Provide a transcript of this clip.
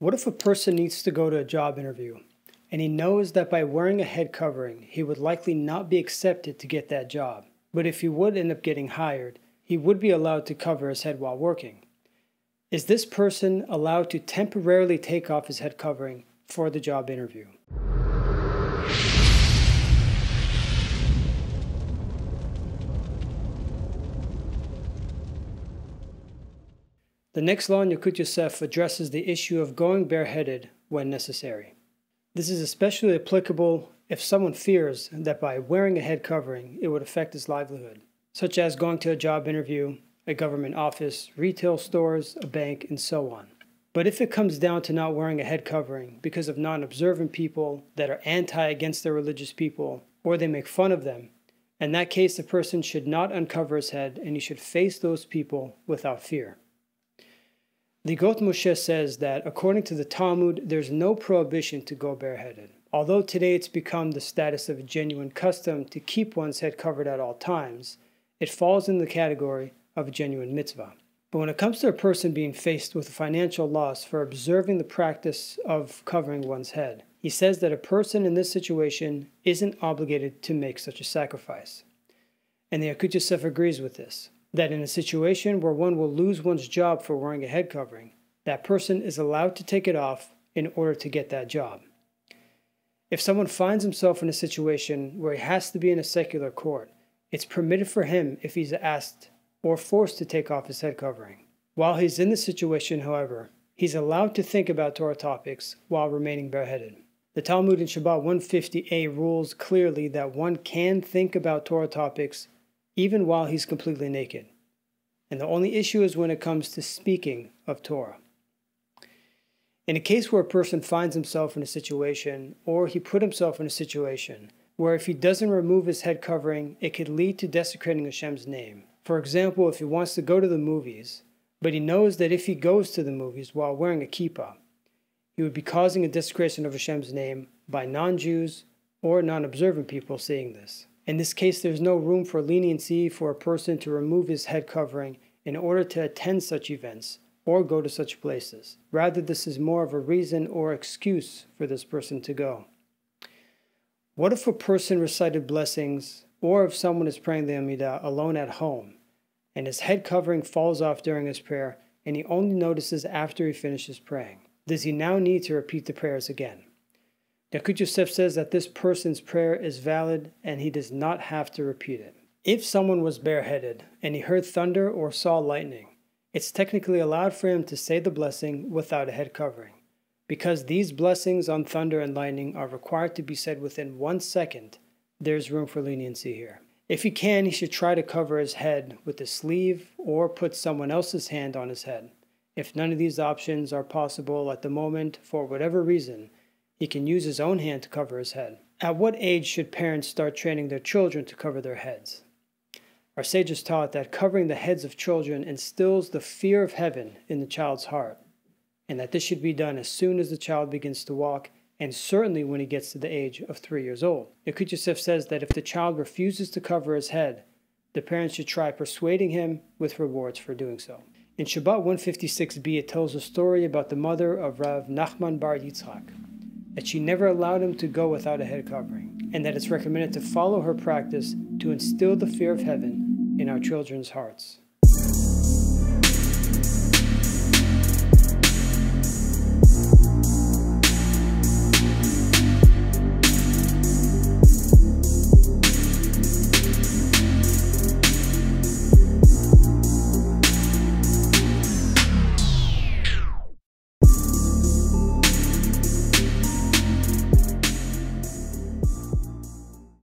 What if a person needs to go to a job interview, and he knows that by wearing a head covering, he would likely not be accepted to get that job, but if he would end up getting hired, he would be allowed to cover his head while working? Is this person allowed to temporarily take off his head covering for the job interview? The next law in Yekut Yosef addresses the issue of going bareheaded when necessary. This is especially applicable if someone fears that by wearing a head covering it would affect his livelihood, such as going to a job interview, a government office, retail stores, a bank, and so on. But if it comes down to not wearing a head covering because of non-observant people that are against their religious people, or they make fun of them, in that case the person should not uncover his head and he should face those people without fear. The Got Moshe says that according to the Talmud, there's no prohibition to go bareheaded. Although today it's become the status of a genuine custom to keep one's head covered at all times, it falls in the category of a genuine mitzvah. But when it comes to a person being faced with a financial loss for observing the practice of covering one's head, he says that a person in this situation isn't obligated to make such a sacrifice. And the Yekut Yosef agrees with this, that in a situation where one will lose one's job for wearing a head covering, that person is allowed to take it off in order to get that job. If someone finds himself in a situation where he has to be in a secular court, it's permitted for him if he's asked or forced to take off his head covering. While he's in the situation, however, he's allowed to think about Torah topics while remaining bareheaded. The Talmud in Shabbat 150a rules clearly that one can think about Torah topics even while he's completely naked. And the only issue is when it comes to speaking of Torah. In a case where a person finds himself in a situation, or he put himself in a situation, where if he doesn't remove his head covering, it could lead to desecrating Hashem's name. For example, if he wants to go to the movies, but he knows that if he goes to the movies while wearing a kippah, he would be causing a desecration of Hashem's name by non-Jews or non-observant people seeing this. In this case, there's no room for leniency for a person to remove his head covering in order to attend such events or go to such places. Rather, this is more of a reason or excuse for this person to go. What if a person recited blessings, or if someone is praying the Amidah alone at home, and his head covering falls off during his prayer, and he only notices after he finishes praying? Does he now need to repeat the prayers again? Yekut Yosef says that this person's prayer is valid and he does not have to repeat it. If someone was bareheaded and he heard thunder or saw lightning, it's technically allowed for him to say the blessing without a head covering, because these blessings on thunder and lightning are required to be said within 1 second. There's room for leniency here. If he can, he should try to cover his head with a sleeve or put someone else's hand on his head. If none of these options are possible at the moment for whatever reason, he can use his own hand to cover his head. At what age should parents start training their children to cover their heads? Our sages taught that covering the heads of children instills the fear of heaven in the child's heart, and that this should be done as soon as the child begins to walk, and certainly when he gets to the age of 3 years old. Yekut Yosef says that if the child refuses to cover his head, the parents should try persuading him with rewards for doing so. In Shabbat 156b, it tells a story about the mother of Rav Nachman bar Yitzchak, that she never allowed him to go without a head covering, and that it's recommended to follow her practice to instill the fear of heaven in our children's hearts.